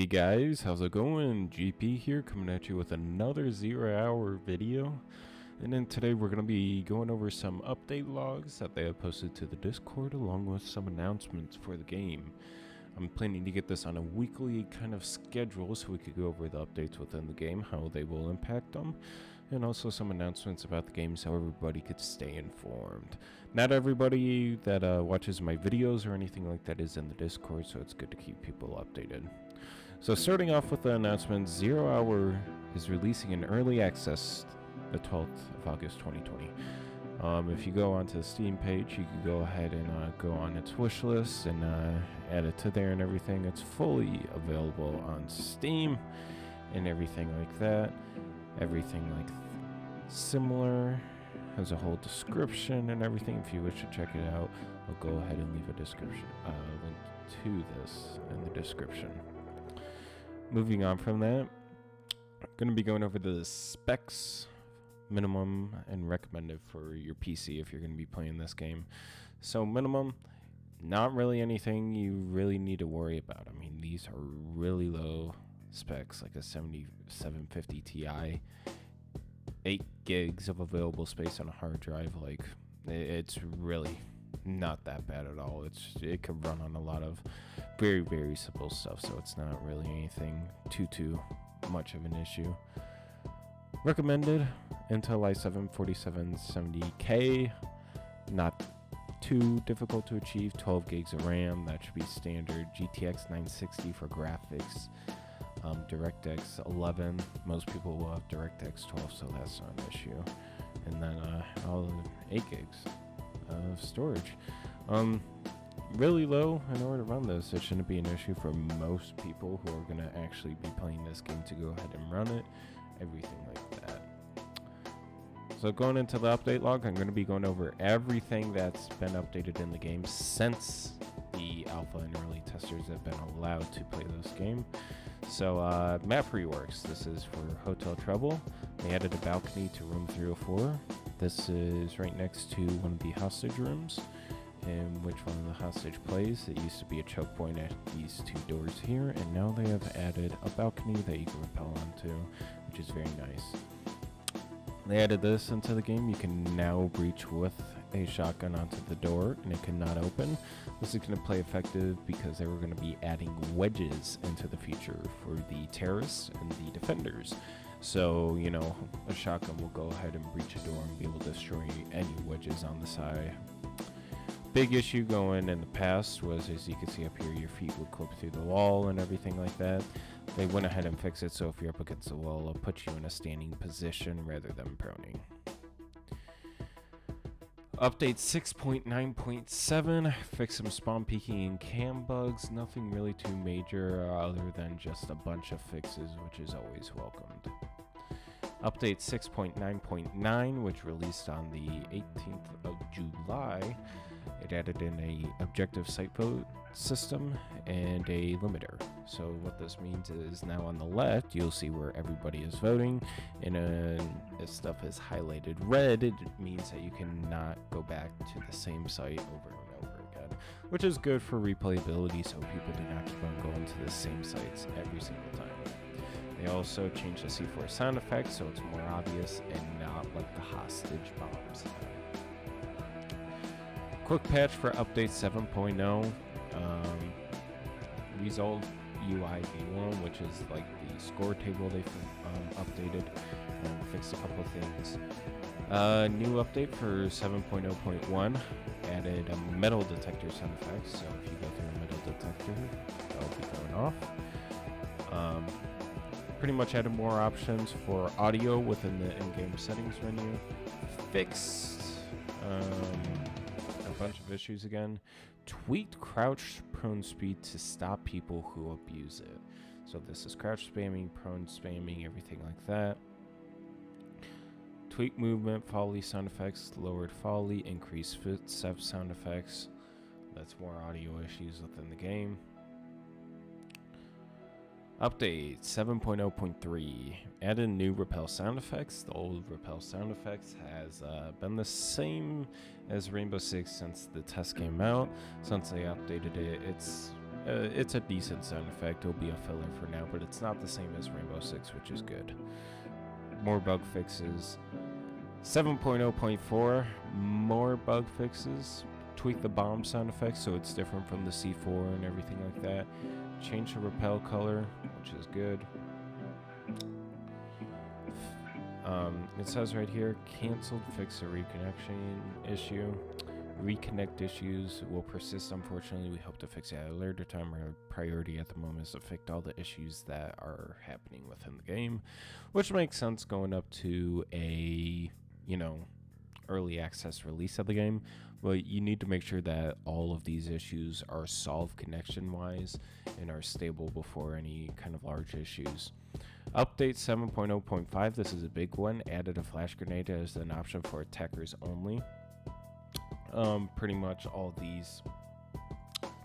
Hey guys, how's it going? GP here coming at you with another 0 hour video. And then today we're going to be going over some update logs that they have posted to the Discord along with some announcements for the game. I'm planning to get this on a weekly kind of schedule so we could go over the updates within the game, how they will impact them, and also some announcements about the game so everybody could stay informed. Not everybody that watches my videos or anything like that is in the Discord, so it's good to keep people updated. So starting off with the announcement, 0 Hour is releasing in early access the 12th of August 2020. If you go onto the Steam page, you can go ahead and go on its wish list and add it to there and everything. It's fully available on Steam and everything like that. Everything similar, has a whole description and everything. If you wish to check it out, I'll go ahead and leave a description link to this in the description. Moving on from that, I'm going to be going over the specs, minimum and recommended for your PC if you're going to be playing this game. So minimum, not really anything you really need to worry about. I mean, these are really low specs, like a 7750 Ti, 8 gigs of available space on a hard drive. Like, it's really not that bad at all. It could run on a lot of very, very simple stuff, so it's not really anything too much of an issue. Recommended Intel i7 4770K, not too difficult to achieve. 12 gigs of RAM, that should be standard. GTX 960 for graphics. DirectX 11, most people will have DirectX 12, so that's not an issue. And then all 8 gigs of storage. Really low in order to run this. It shouldn't be an issue for most people who are going to actually be playing this game to go ahead and run it. Everything like that. So going into the update log, I'm going to be going over everything that's been updated in the game since the alpha and early testers have been allowed to play this game. So map reworks. This is for Hotel Trouble. They added a balcony to room 304. This is right next to one of the hostage rooms in which one of the hostage plays. It used to be a choke point at these two doors here, and now they have added a balcony that you can rappel onto, which is very nice. They added this into the game. You can now breach with a shotgun onto the door and it cannot open. This is going to play effective because they were going to be adding wedges into the future for the terrorists and the defenders. So, you know, a shotgun will go ahead and breach a door and be able to destroy any wedges on the side. Big issue going in the past was, as you can see up here, your feet would clip through the wall and everything like that. They went ahead and fixed it, so if you're up against the wall, it'll put you in a standing position rather than proning. Update 6.9.7, fix some spawn peeking and cam bugs. Nothing really too major other than just a bunch of fixes, which is always welcomed. Update 6.9.9, which released on the 18th of July, it added in a objective site vote system and a limiter. So what this means is now on the left, you'll see where everybody is voting, and if stuff is highlighted red, it means that you cannot go back to the same site over and over again, which is good for replayability so people do not keep on going to the same sites every single time. They also changed the C4 sound effect so it's more obvious and not like the hostage bombs. Quick patch for update 7.0. Result UI v1, which is like the score table they updated and fixed a couple of things. New update for 7.0.1 added a metal detector sound effect, so if you go through a metal detector, that'll be going off. Pretty much added more options for audio within the in-game settings menu. Fixed a bunch of issues again. Tweaked crouch prone speed to stop people who abuse it. So this is crouch spamming, prone spamming, everything like that. Tweak movement, folly sound effects, lowered folly, increased footstep sound effects. That's more audio issues within the game. Update 7.0.3, added new rappel sound effects. The old rappel sound effects has been the same as Rainbow Six since the test came out. Since they updated it, it's It's a decent sound effect. It'll be a filler for now, but it's not the same as Rainbow Six, which is good. More bug fixes. 7.0.4, more bug fixes. Tweak the bomb sound effect so it's different from the C4 and everything like that. Change the repel color, which is good. It says right here, canceled, fix a reconnection issue. Reconnect issues will persist, unfortunately. We hope to fix it at a later time. Our priority at the moment is to fix all the issues that are happening within the game, which makes sense going up to a, early access release of the game. But you need to make sure that all of these issues are solved connection-wise and are stable before any kind of large issues. Update 7.0.5, this is a big one. Added a flash grenade as an option for attackers only. Pretty much all these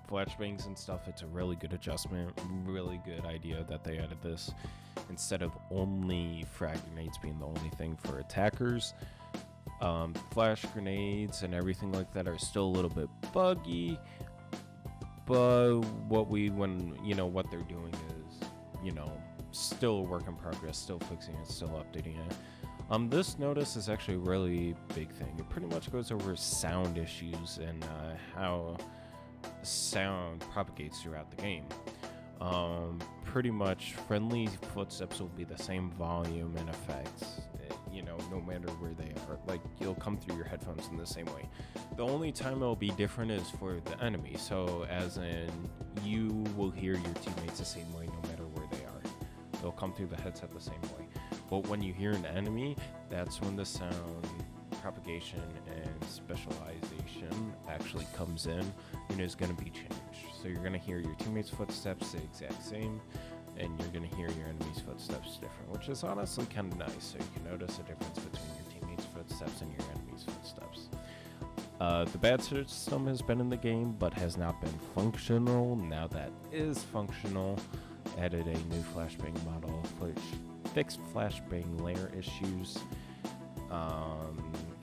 flashbangs and stuff, it's a really good adjustment, really good idea that they added this instead of only frag grenades being the only thing for attackers. Flash grenades and everything like that are still a little bit buggy, but what they're doing is, still a work in progress, still fixing it, still updating it. This notice is actually a really big thing. It pretty much goes over sound issues and how sound propagates throughout the game. Pretty much friendly footsteps will be the same volume and effects, no matter where they are. Like, you'll come through your headphones in the same way. The only time it'll be different is for the enemy. So as in, you will hear your teammates the same way no matter where they are. They'll come through the headset the same way. But when you hear an enemy, that's when the sound propagation and specialization actually comes in and is going to be changed. So you're going to hear your teammates' footsteps the exact same, and you're going to hear your enemy's footsteps different, which is honestly kind of nice. So you can notice a difference between your teammates' footsteps and your enemy's footsteps. The bad system has been in the game, but has not been functional. Now that is functional. Added a new flashbang model, which fixed flashbang layer issues.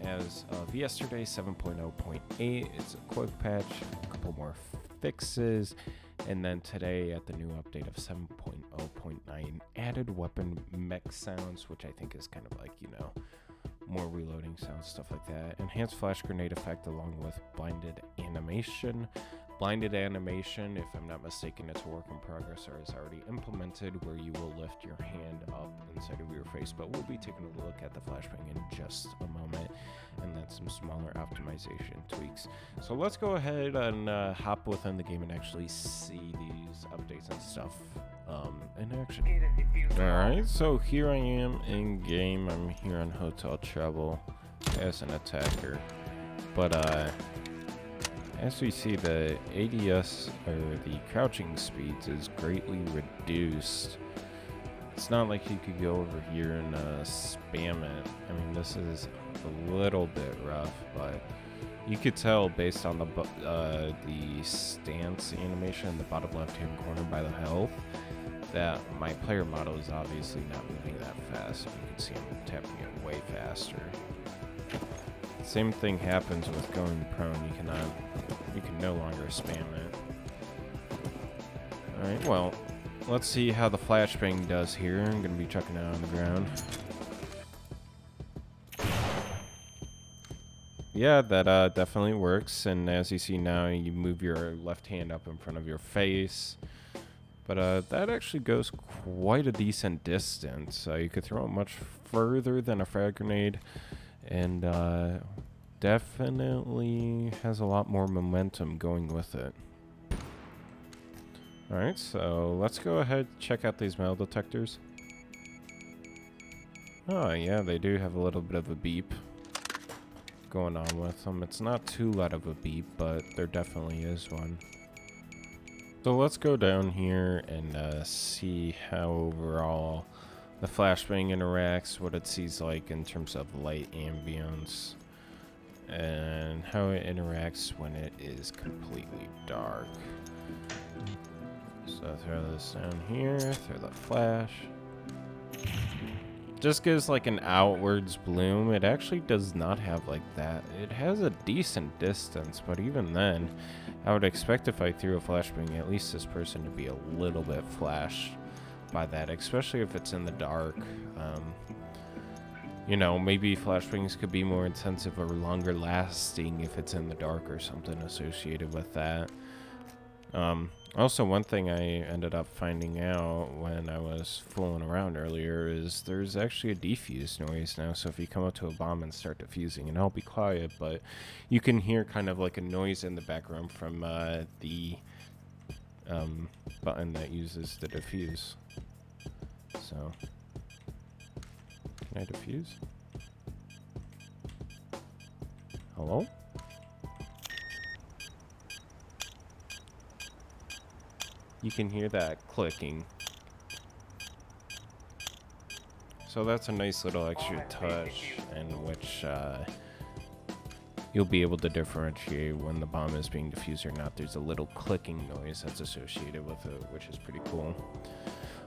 As of yesterday, 7.0.8, it's a quick patch, a couple more fixes, and then today at the new update of 7.0.9, added weapon mech sounds, which I think is kind of like, more reloading sounds, stuff like that. Enhanced flash grenade effect along with blinded animation. Blinded animation, if I'm not mistaken, it's a work in progress or is already implemented, where you will lift your hand up inside of your face, but we'll be taking a look at the flashbang in just a moment, and then some smaller optimization tweaks. So let's go ahead and hop within the game and actually see these updates and stuff in action. Alright, so here I am in game. I'm here on Hotel Trouble as an attacker, but as we see, the ADS, or the crouching speeds, is greatly reduced. It's not like you could go over here and spam it. I mean, this is a little bit rough, but you could tell based on the stance animation in the bottom left-hand corner by the health that my player model is obviously not moving that fast. You can see I'm tapping it way faster. Same thing happens with going prone. You can no longer spam it. Alright, well, let's see how the flashbang does here. I'm gonna be chucking it on the ground. Yeah, that definitely works, and as you see now, you move your left hand up in front of your face. But that actually goes quite a decent distance. You could throw it much further than a frag grenade, and definitely has a lot more momentum going with it. Alright, so let's go ahead and check out these metal detectors. Oh yeah, they do have a little bit of a beep going on with them. It's not too loud of a beep, but there definitely is one. So let's go down here and see how overall the flashbang interacts, what it sees like in terms of light ambience, and how it interacts when it is completely dark. So throw this down here, throw the flash. just gives like an outwards bloom. It actually does not have like that. It has a decent distance, but even then, I would expect if I threw a flashbang, at least this person to be a little bit flashed by that, especially if it's in the dark. You know, maybe flashbangs could be more intensive or longer lasting if it's in the dark or something associated with that. Also, one thing I ended up finding out when I was fooling around earlier is there's actually a defuse noise now. So if you come up to a bomb and start defusing, and I'll be quiet, but you can hear kind of like a noise in the background from the button that uses the defuse. So, can I defuse? Hello? You can hear that clicking. So that's a nice little extra touch in which you'll be able to differentiate when the bomb is being defused or not. There's a little clicking noise that's associated with it, which is pretty cool.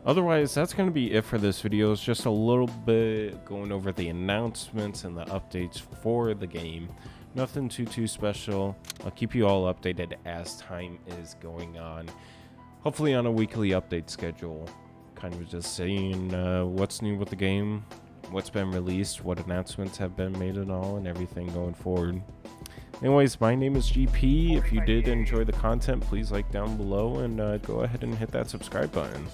Otherwise, that's going to be it for this video. It's just a little bit going over the announcements and the updates for the game. Nothing too special. I'll keep you all updated as time is going on. Hopefully on a weekly update schedule. Kind of just saying what's new with the game, what's been released, what announcements have been made and all, and everything going forward. Anyways, my name is GP. If you did enjoy the content, please like down below and go ahead and hit that subscribe button.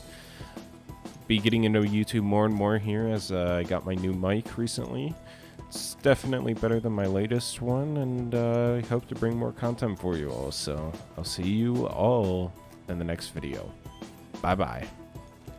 Be getting into YouTube more and more here as I got my new mic recently. It's definitely better than my latest one, and I hope to bring more content for you all. So I'll see you all in the next video. Bye bye.